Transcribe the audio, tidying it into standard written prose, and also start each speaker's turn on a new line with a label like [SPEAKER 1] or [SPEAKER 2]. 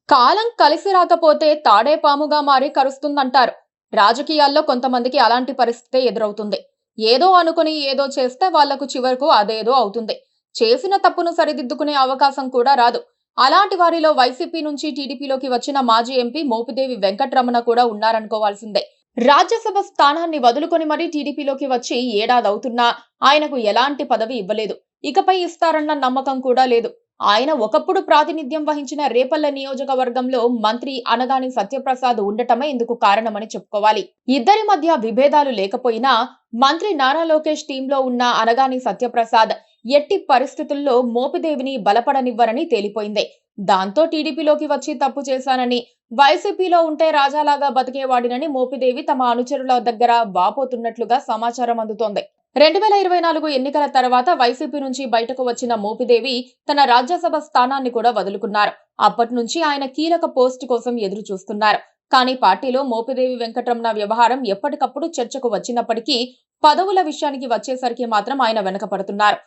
[SPEAKER 1] కాలం కలిసి రాకపోతే తాడే పాముగా మారి కరుస్తుందంటారు. రాజకీయాల్లో కొంతమందికి అలాంటి పరిస్థితే ఎదురవుతుంది. ఏదో అనుకుని ఏదో చేస్తే వాళ్లకు చివరకు అదేదో అవుతుంది. చేసిన తప్పును సరిదిద్దుకునే అవకాశం కూడా రాదు. అలాంటి వారిలో వైసీపీ నుంచి టీడీపీలోకి వచ్చిన మాజీ ఎంపీ మోపిదేవి వెంకటరమణ కూడా ఉన్నారనుకోవాల్సిందే. రాజ్యసభ స్థానాన్ని వదులుకొని మరీ టీడీపీలోకి వచ్చి ఏడాదవుతున్నా ఆయనకు ఎలాంటి పదవి ఇవ్వలేదు. ఇకపై ఇస్తారన్న నమ్మకం కూడా లేదు. ఆయన ఒకప్పుడు ప్రాతినిధ్యం వహించిన రేపల్ల నియోజకవర్గంలో మంత్రి అనగాని సత్యప్రసాద్ ఉండటమే ఇందుకు కారణమని చెప్పుకోవాలి. ఇద్దరి మధ్య విభేదాలు లేకపోయినా మంత్రి నారా లోకేష్ టీంలో ఉన్న అనగాని సత్యప్రసాద్ ఎట్టి పరిస్థితుల్లో మోపిదేవిని బలపడనివ్వరని తేలిపోయింది. దాంతో టీడీపీలోకి వచ్చి తప్పు చేశానని, వైసీపీలో ఉంటే రాజాలాగా బతికేవాడినని మోపిదేవి తమ అనుచరుల దగ్గర వాపోతున్నట్లుగా సమాచారం అందుతోంది. 2024 ఎన్నికల తర్వాత వైసీపీ నుంచి బయటకు వచ్చిన మోపిదేవి తన రాజ్యసభ స్థానాన్ని కూడా వదులుకున్నారు. అప్పటి నుంచి ఆయన కీలక పోస్టు కోసం ఎదురు చూస్తున్నారు. కానీ పార్టీలో మోపిదేవి వెంకటరమణ వ్యవహారం ఎప్పటికప్పుడు చర్చకు వచ్చినప్పటికీ పదవుల విషయానికి వచ్చేసరికి మాత్రం ఆయన వెనకపడుతున్నారు.